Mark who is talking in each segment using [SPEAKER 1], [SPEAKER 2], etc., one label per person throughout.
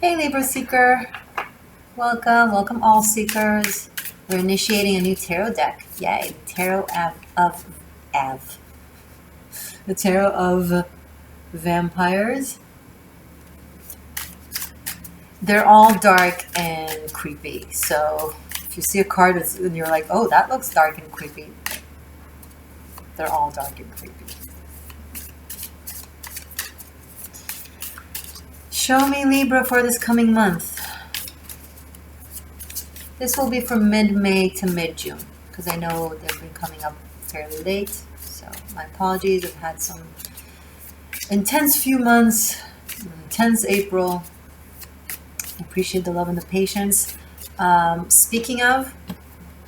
[SPEAKER 1] Hey Libra Seeker, welcome all seekers. We're initiating a new tarot deck. Yay, the tarot of vampires. They're all dark and creepy. So if you see a card and you're like, oh, that looks dark and creepy, they're all dark and creepy. Show me Libra for this coming month. This will be from mid-May to mid-June, because I know they've been coming up fairly late. So my apologies. I've had some intense few months, intense April. I appreciate the love and the patience. Speaking of,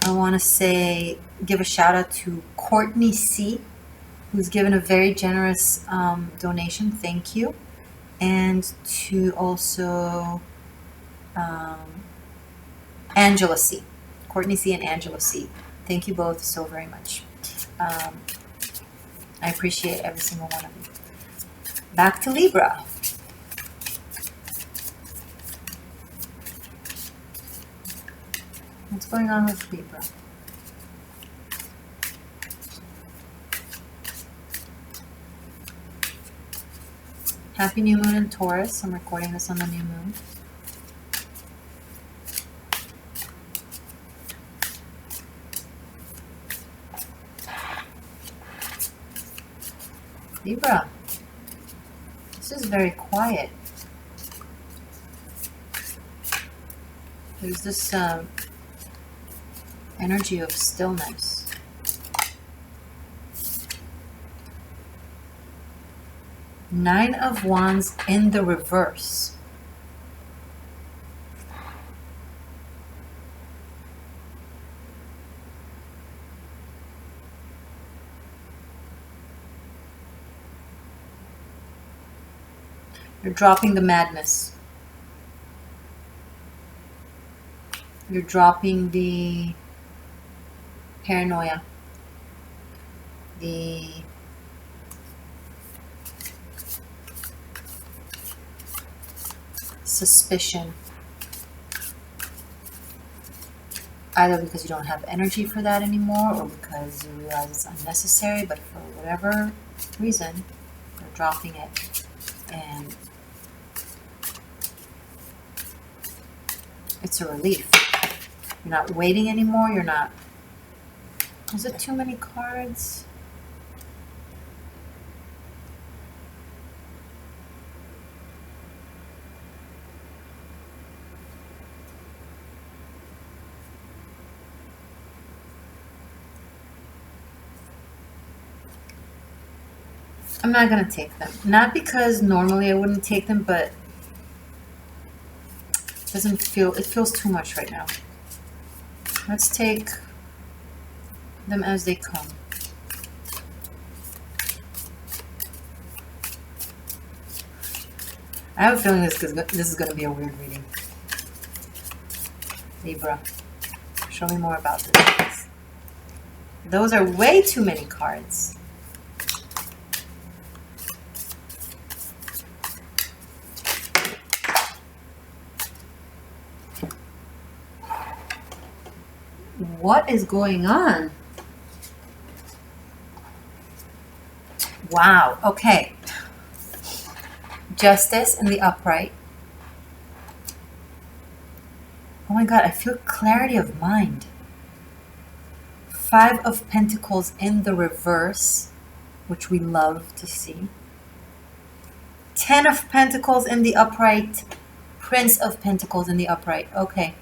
[SPEAKER 1] I want to give a shout out to Courtney C, who's given a very generous donation. Thank you. And to also Angela C. Courtney C and Angela C. Thank you both so very much. I appreciate every single one of you. Back to Libra. What's going on with Libra? Happy new moon in Taurus. I'm recording this on the new moon. Libra, this is very quiet. There's this energy of stillness. Nine of Wands in the reverse. You're dropping the madness. You're dropping the paranoia. The suspicion. Either because you don't have energy for that anymore or because you realize it's unnecessary, but for whatever reason, you're dropping it. And it's a relief. You're not waiting anymore. You're not... Is it too many cards? I'm not going to take them. Not because normally I wouldn't take them, but it feels too much right now. Let's take them as they come. I have a feeling this is going to be a weird reading. Libra, show me more about this. Those are way too many cards. What is going on? Wow, okay. Justice in the upright. Oh my God, I feel clarity of mind. Five of Pentacles in the reverse, which we love to see. 10 of Pentacles in the upright. Prince of Pentacles in the upright. Okay.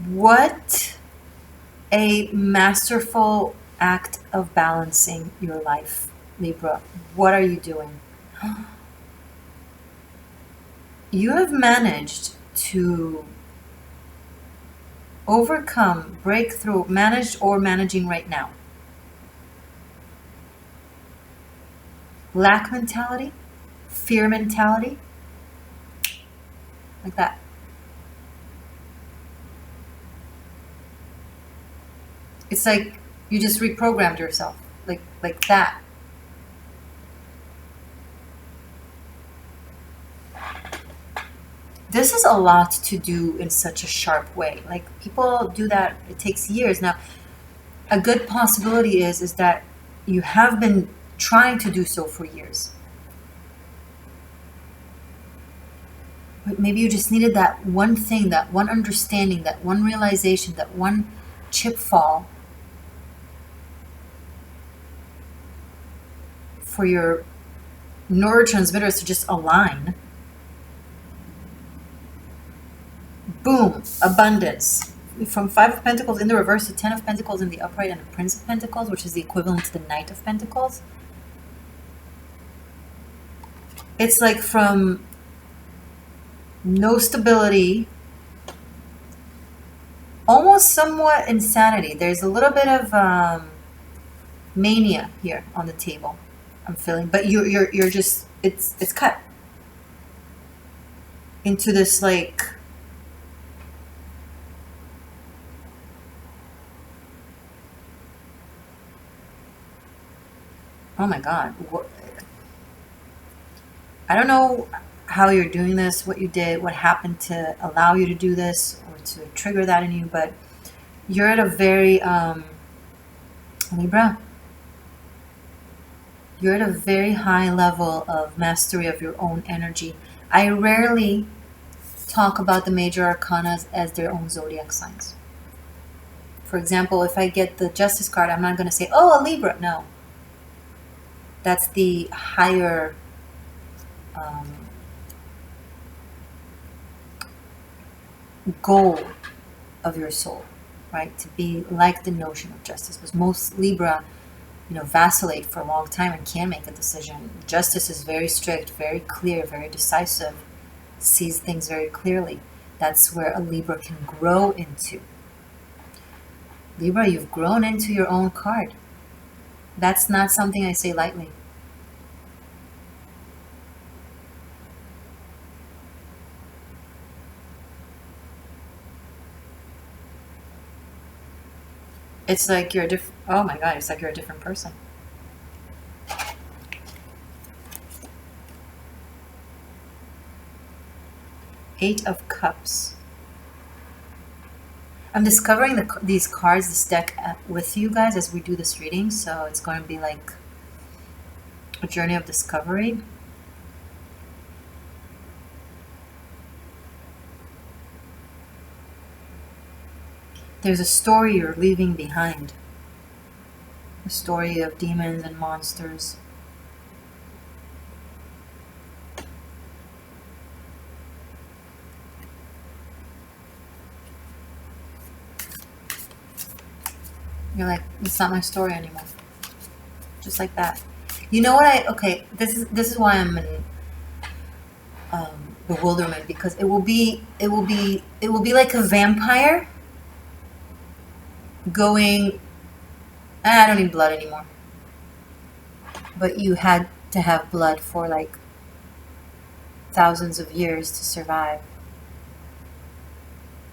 [SPEAKER 1] What a masterful act of balancing your life, Libra. What are you doing? You have managed to overcome, break through, managed or managing right now. Lack mentality, fear mentality, like that. It's like you just reprogrammed yourself, like that. This is a lot to do in such a sharp way. Like people do that, it takes years. Now, a good possibility is that you have been trying to do so for years. But maybe you just needed that one thing, that one understanding, that one realization, that one chip fall for your neurotransmitters to just align. Boom, abundance. From Five of Pentacles in the reverse to Ten of Pentacles in the upright and the Prince of Pentacles, which is the equivalent to the Knight of Pentacles. It's like from no stability, almost somewhat insanity. There's a little bit of mania here on the table, I'm feeling. But you're just, it's cut into this like, oh my God. I don't know how you're doing this, what you did, what happened to allow you to do this or to trigger that in you, but you're at a very, Libra, you're at a very high level of mastery of your own energy. I rarely talk about the major arcanas as their own zodiac signs. For example, if I get the Justice card, I'm not going to say, oh, a Libra. No. That's the higher goal of your soul, right? To be like the notion of justice. Because most Libra, vacillate for a long time and can't make a decision. Justice is very strict, very clear, very decisive, sees things very clearly. That's where a Libra can grow into. Libra, you've grown into your own card. That's not something I say lightly. It's like you're a different, oh my God, it's like you're a different person. Eight of Cups. I'm discovering these cards, this deck with you guys as we do this reading. So it's going to be like a journey of discovery. There's a story you're leaving behind. A story of demons and monsters. You're like, it's not my story anymore. Just like that. You know what okay, this is why I'm in bewilderment, because it will be like a vampire going, I don't need blood anymore. But you had to have blood for like thousands of years to survive.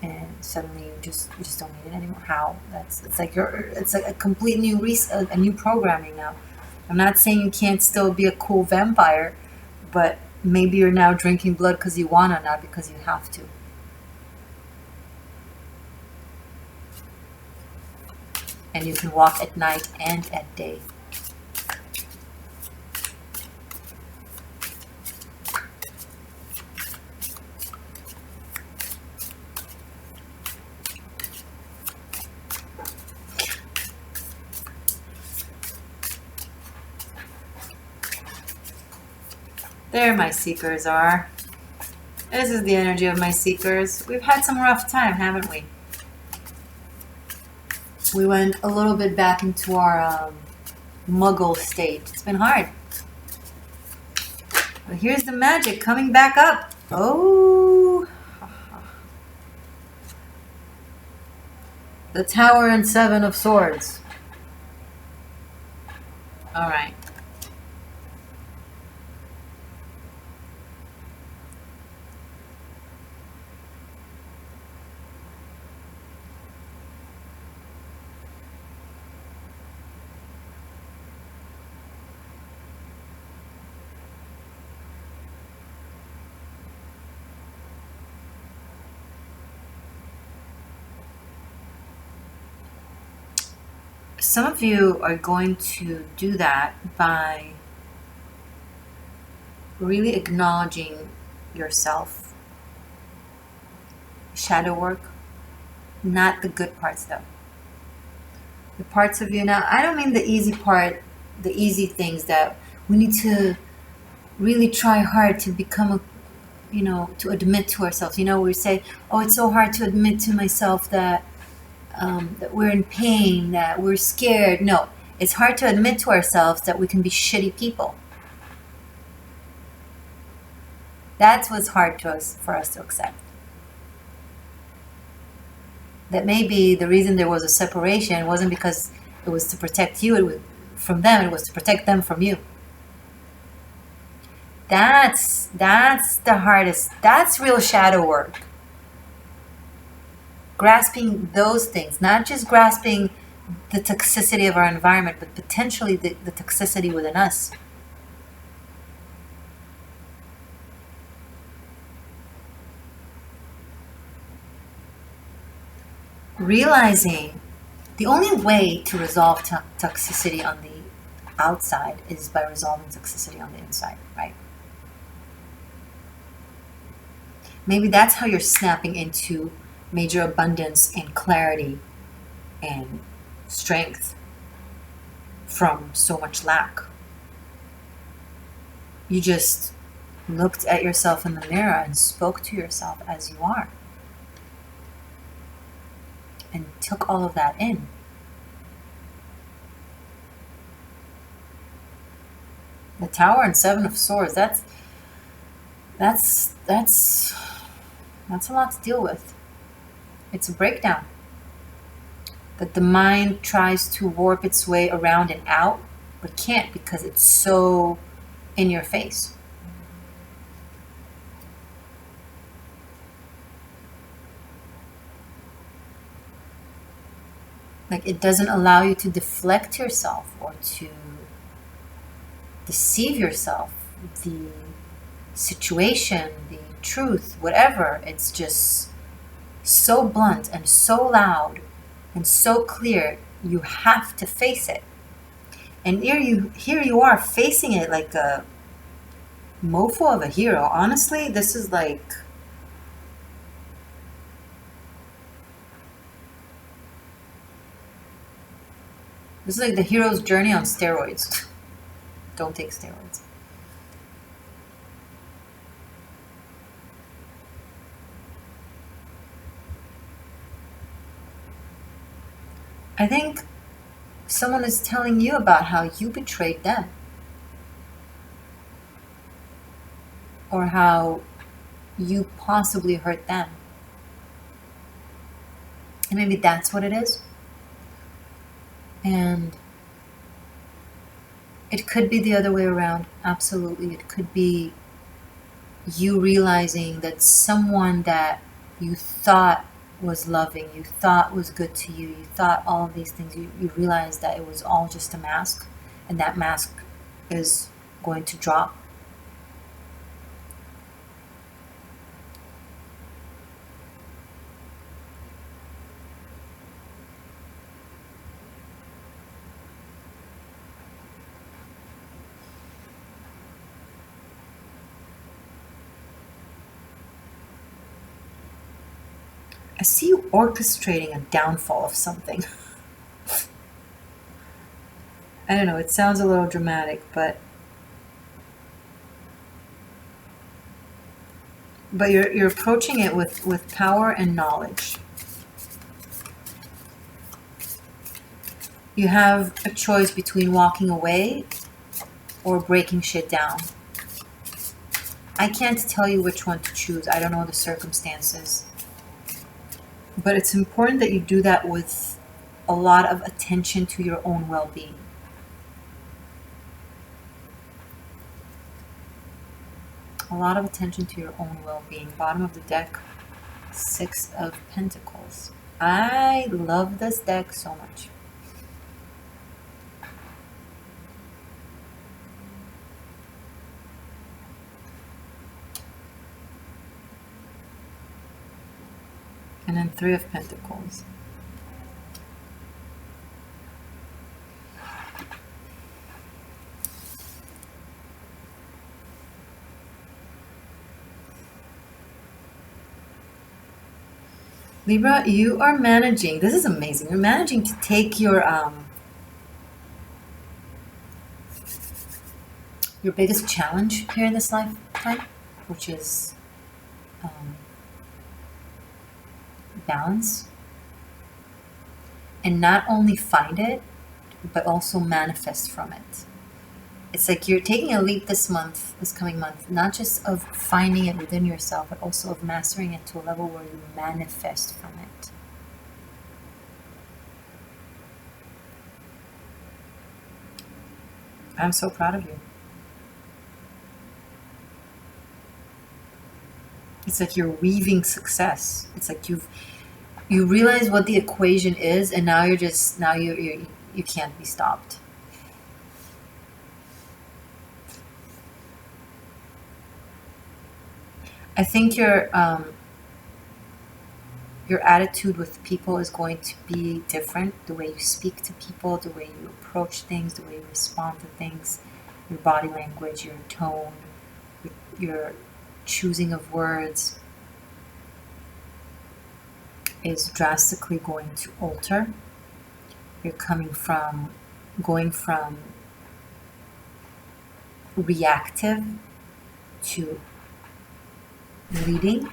[SPEAKER 1] And suddenly you just don't need it anymore. How? It's like a complete new a new programming now. I'm not saying you can't still be a cool vampire, but maybe you're now drinking blood because you wanna, not because you have to. And you can walk at night and at day. There my seekers are. This is the energy of my seekers. We've had some rough time, haven't we? We went a little bit back into our muggle state. It's been hard. But here's the magic coming back up. Oh. The Tower and Seven of Swords. All right. some of you are going to do that by really acknowledging yourself. Shadow work, not the good parts though. The parts of you now, I don't mean the easy part, the easy things that we need to really try hard to become a, to admit to ourselves. We say, oh, it's so hard to admit to myself that that we're in pain, that we're scared. No, it's hard to admit to ourselves that we can be shitty people. That's what's hard for us to accept. That maybe the reason there was a separation wasn't because it was to protect you from them, it was to protect them from you. That's the hardest. That's real shadow work. Grasping those things, not just grasping the toxicity of our environment, but potentially the toxicity within us. Realizing the only way to resolve toxicity on the outside is by resolving toxicity on the inside, right? Maybe that's how you're snapping into major abundance and clarity and strength from so much lack. You just looked at yourself in the mirror and spoke to yourself as you are. And took all of that in. The Tower and Seven of Swords, that's a lot to deal with. It's a breakdown. That the mind tries to warp its way around and out, but can't because it's so in your face. Like it doesn't allow you to deflect yourself or to deceive yourself. The situation, the truth, whatever, it's just so blunt and so loud and so clear, you have to face it. And here you are facing it like a mofo of a hero. Honestly, this is like the hero's journey on steroids. Don't take steroids. I think someone is telling you about how you betrayed them. Or how you possibly hurt them. And maybe that's what it is. And it could be the other way around. Absolutely. It could be you realizing that someone that you thought was loving, you thought was good to you, you thought all of these things, you realized that it was all just a mask, and that mask is going to drop. I see you orchestrating a downfall of something. I don't know, it sounds a little dramatic, but you're approaching it with power and knowledge. You have a choice between walking away or breaking shit down. I can't tell you which one to choose. I don't know the circumstances. But it's important that you do that with a lot of attention to your own well-being. A lot of attention to your own well-being. Bottom of the deck, Six of Pentacles. I love this deck so much. And then Three of Pentacles. Libra, you are managing, this is amazing, you're managing to take your biggest challenge here in this lifetime, which is balance, and not only find it, but also manifest from it. It's like you're taking a leap this month, this coming month, not just of finding it within yourself, but also of mastering it to a level where you manifest from it. I'm so proud of you. It's like you're weaving success. It's like you realize what the equation is, and now you can't be stopped. I think your attitude with people is going to be different. The way you speak to people, the way you approach things, the way you respond to things, your body language, your tone, your choosing of words is drastically going to alter. You're going from reactive to leading.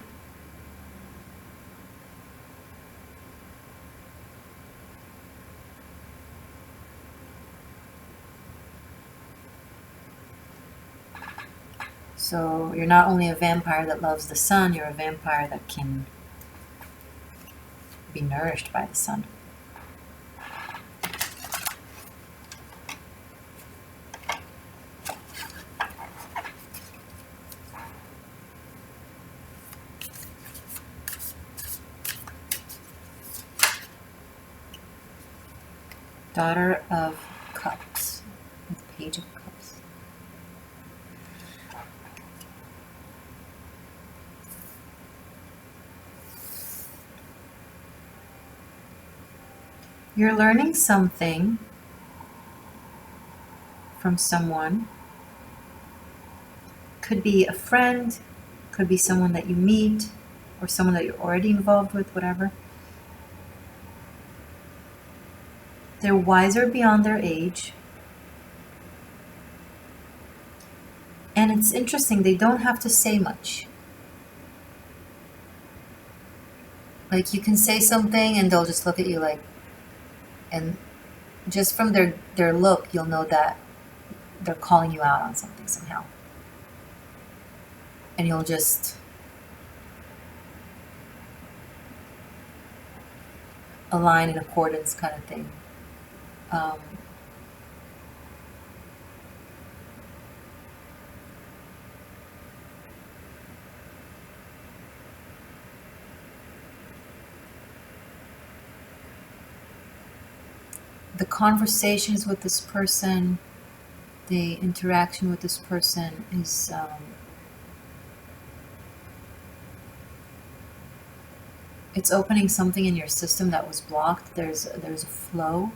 [SPEAKER 1] So you're not only a vampire that loves the sun, you're a vampire that can be nourished by the sun. Daughter of Cups, with Page of Cups. You're learning something from someone. Could be a friend, could be someone that you meet, or someone that you're already involved with, whatever. They're wiser beyond their age. And it's interesting, they don't have to say much. Like, you can say something and they'll just look at you like, and just from their look, you'll know that they're calling you out on something somehow. And you'll just align in accordance kind of thing. The conversations with this person, the interaction with this person is it's opening something in your system that was blocked. There's a flow.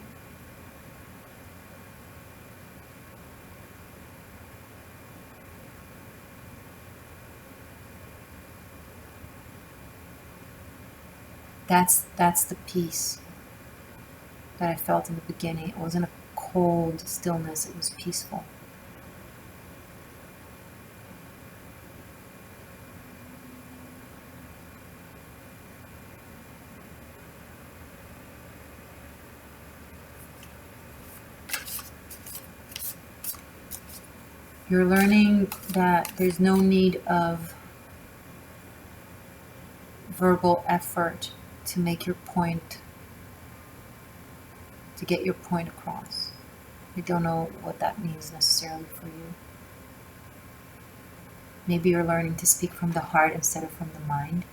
[SPEAKER 1] That's the peace that I felt in the beginning. It wasn't a cold stillness, it was peaceful. You're learning that there's no need of verbal effort to make your point, to get your point across. I don't know what that means necessarily for you. Maybe you're learning to speak from the heart instead of from the mind.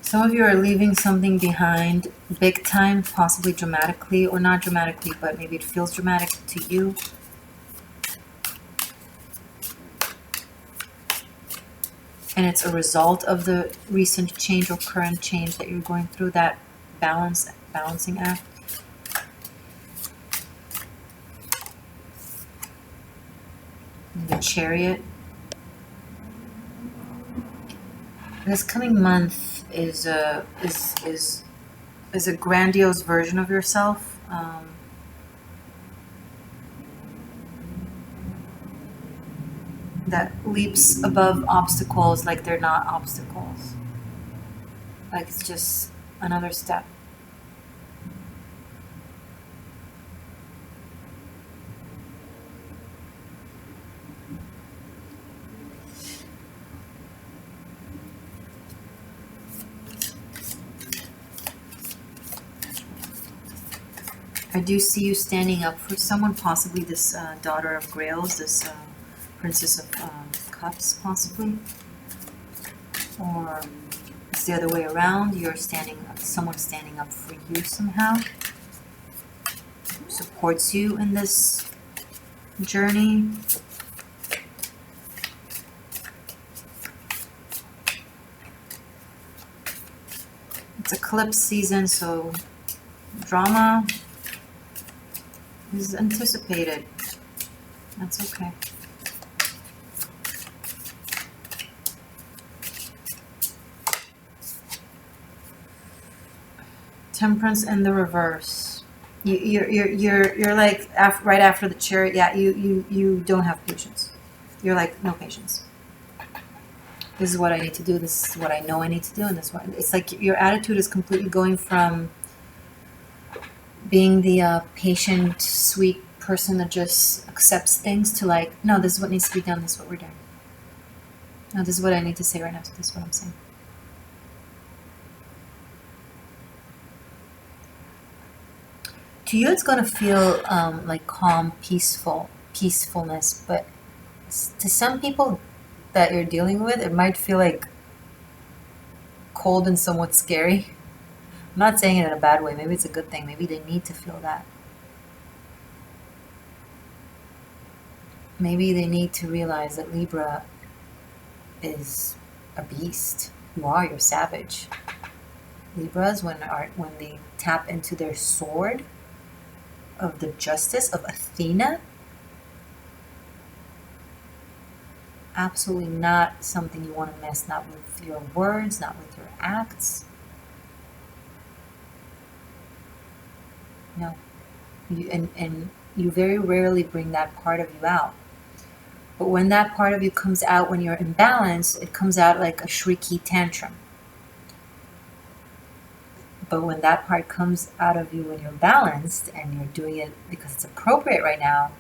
[SPEAKER 1] Some of you are leaving something behind big time, possibly dramatically, or not dramatically, but maybe it feels dramatic to you. And it's a result of the recent change or current change that you're going through, that balancing act. And the Chariot. This coming month is a grandiose version of yourself. That leaps above obstacles like they're not obstacles. Like it's just another step. I do see you standing up for someone, possibly this Daughter of Grails, this Princess of Cups, possibly. Or it's the other way around. Someone's standing up for you somehow. Supports you in this journey. It's eclipse season, so drama is anticipated. That's okay. Temperance in the reverse. You're like right after the Chariot. Yeah, you don't have patience. You're like, no patience. This is what I need to do. This is what I know I need to do. And this one, it's like your attitude is completely going from being the patient, sweet person that just accepts things to like, no, this is what needs to be done. This is what we're doing. No, this is what I need to say right now. So this is what I'm saying. To you, it's going to feel like calm, peacefulness. But to some people that you're dealing with, it might feel like cold and somewhat scary. I'm not saying it in a bad way. Maybe it's a good thing. Maybe they need to feel that. Maybe they need to realize that Libra is a beast. You're savage. Libras, when they tap into their sword of the justice of Athena, absolutely not something you want to mess, not with your words, not with your acts. No. And you very rarely bring that part of you out. But when that part of you comes out when you're in balance, it comes out like a shrieky tantrum. But when that part comes out of you when you're balanced and you're doing it because it's appropriate right now,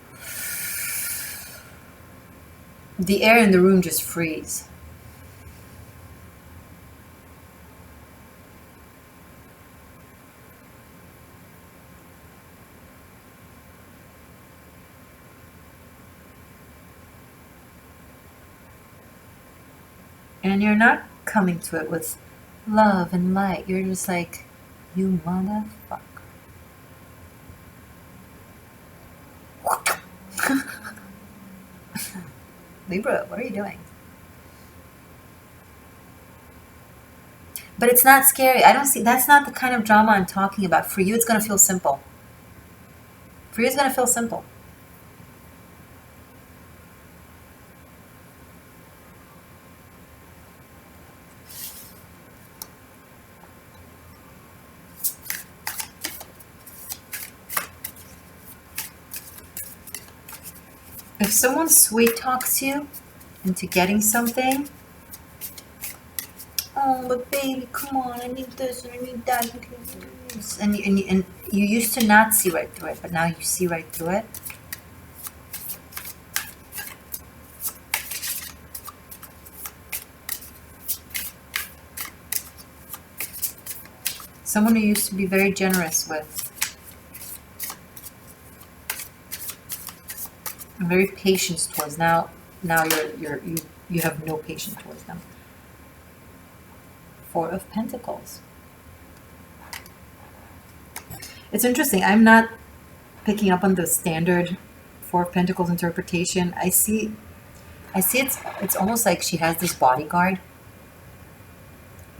[SPEAKER 1] the air in the room just freeze. And you're not coming to it with love and light. You're just like, you motherfucker. Libra, what are you doing? But it's not scary. I don't see, that's not the kind of drama I'm talking about. For you, it's going to feel simple. For you, it's going to feel simple. If someone sweet talks you into getting something, oh, but baby, come on, I need this and I need that. And you used to not see right through it, but now you see right through it. Someone who used to be very generous with. And very patient towards. Now you have no patience towards them. Four of Pentacles. It's interesting. I'm not picking up on the standard Four of Pentacles interpretation. I see I see it's almost like she has this bodyguard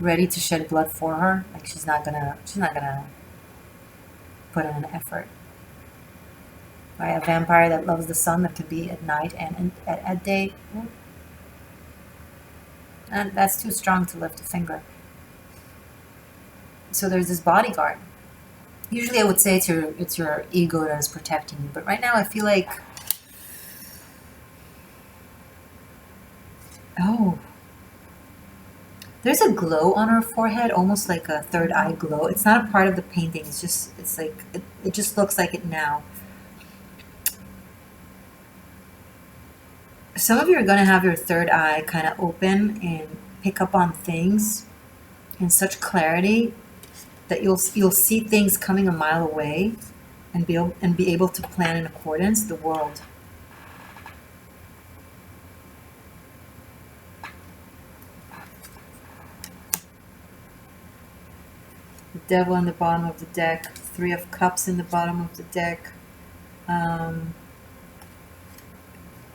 [SPEAKER 1] ready to shed blood for her. Like she's not gonna put in an effort. Right? A vampire that loves the sun that can be at night and at day. And that's too strong to lift a finger. So there's this bodyguard. Usually I would say it's your ego that is protecting you, but right now I feel like, oh, there's a glow on her forehead, almost like a third eye glow. It's not a part of the painting. It's like it just looks like it now. Some of you are going to have your third eye kind of open and pick up on things in such clarity that you'll see things coming a mile away and be able to plan in accordance the world. The Devil in the bottom of the deck, Three of Cups in the bottom of the deck,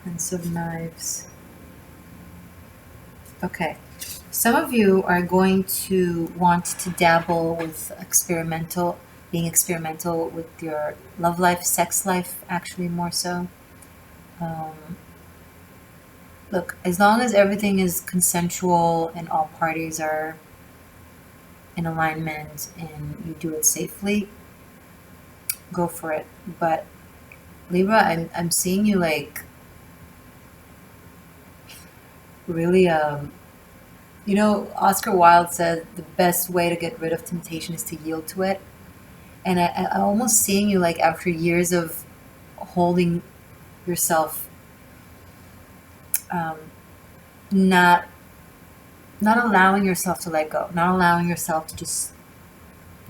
[SPEAKER 1] Prince of Knives. Okay, some of you are going to want to dabble with being experimental with your love life, sex life, actually more so. Look, as long as everything is consensual and all parties are in alignment and you do it safely, go for it. But Libra, I'm seeing you like really, Oscar Wilde said the best way to get rid of temptation is to yield to it. And I'm almost seeing you like after years of holding yourself, not allowing yourself to let go, not allowing yourself to just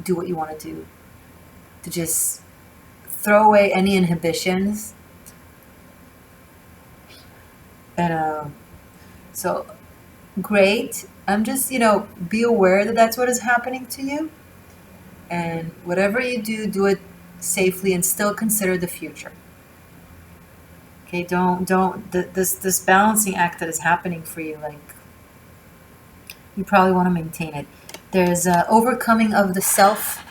[SPEAKER 1] do what you want to do, to just throw away any inhibitions. And so great. I'm just, be aware that that's what is happening to you. And whatever you do it safely and still consider the future. Okay, this balancing act that is happening for you, like, you probably want to maintain it. There's overcoming of the self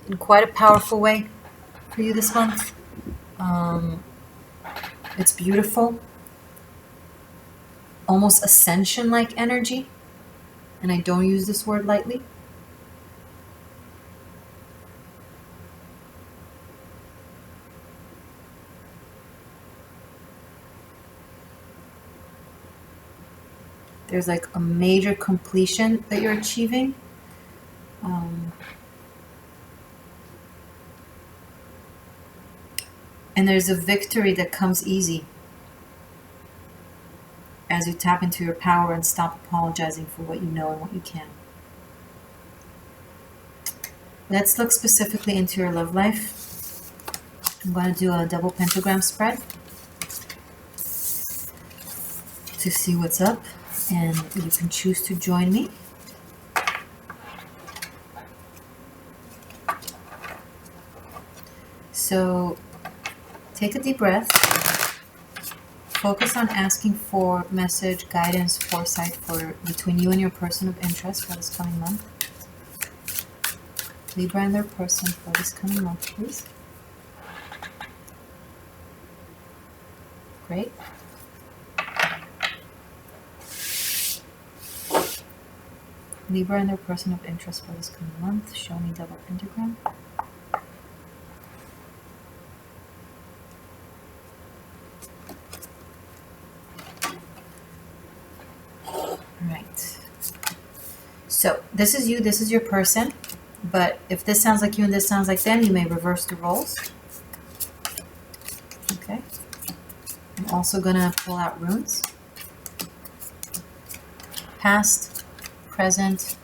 [SPEAKER 1] in quite a powerful way for you this month. It's beautiful. Almost ascension-like energy. And I don't use this word lightly. There's like a major completion that you're achieving. And there's a victory that comes easy as you tap into your power and stop apologizing for what you know and what you can. Let's look specifically into your love life. I'm going to do a double pentagram spread to see what's up, and you can choose to join me. So take a deep breath. Focus on asking for message, guidance, foresight for between you and your person of interest for this coming month. Libra and their person for this coming month, please. Great. Libra and their person of interest for this coming month. Show me double pentagram. Right. So this is you, this is your person. But if this sounds like you and this sounds like them, you may reverse the roles. Okay. I'm also going to pull out runes. Past, present,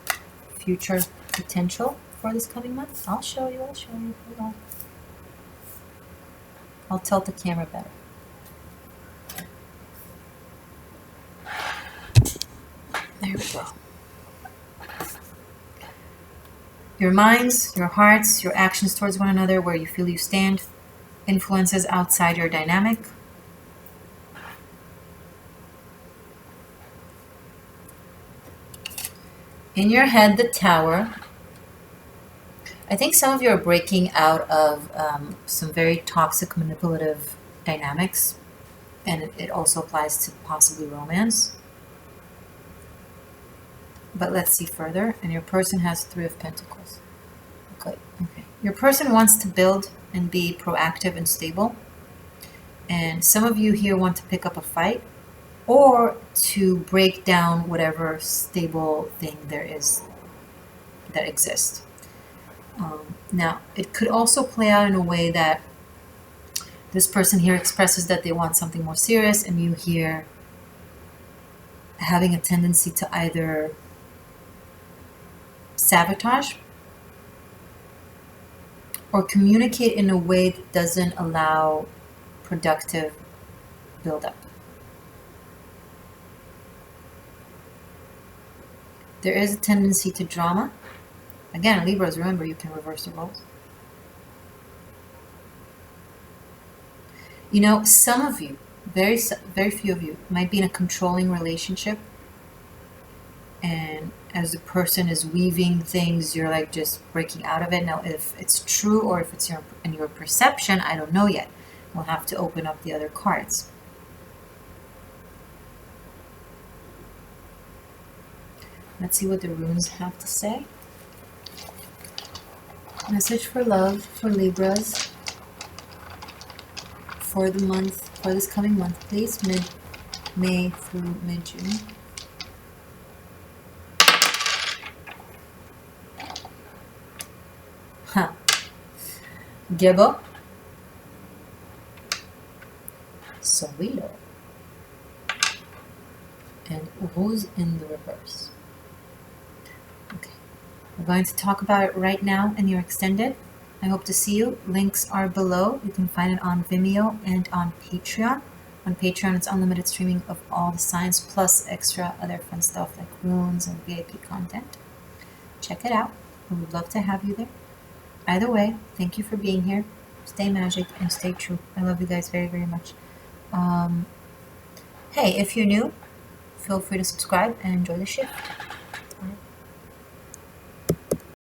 [SPEAKER 1] future, potential for this coming month. I'll show you. Hold on. I'll tilt the camera better. There we go. Your minds, your hearts, your actions towards one another, where you feel you stand, influences outside your dynamic. In your head, the Tower. I think some of you are breaking out of some very toxic, manipulative dynamics, and it also applies to possibly romance. But let's see further. And your person has Three of Pentacles. Okay. Your person wants to build and be proactive and stable. And some of you here want to pick up a fight or to break down whatever stable thing there is that exists. Now, it could also play out in a way that this person here expresses that they want something more serious, and you here having a tendency to either sabotage or communicate in a way that doesn't allow productive buildup. There is a tendency to drama. Again, Libras, remember, you can reverse the roles. You know, some of you, very few of you, might be in a controlling relationship, and as the person is weaving things, you're like just breaking out of it. Now, if it's true or if it's in your perception, I don't know yet. We'll have to open up the other cards. Let's see what the runes have to say. Message for love for Libras for the month, for this coming month, please. Mid-May through mid-June. Gebo. Sowilo. And Rose in the reverse. Okay. We're going to talk about it right now in your extended. I hope to see you. Links are below. You can find it on Vimeo and on Patreon. On Patreon, it's unlimited streaming of all the signs, plus extra other fun stuff like runes and VIP content. Check it out. We would love to have you there. Either way, thank you for being here. Stay magic and stay true. I love you guys very, very much. Hey, if you're new, feel free to subscribe and enjoy the shift.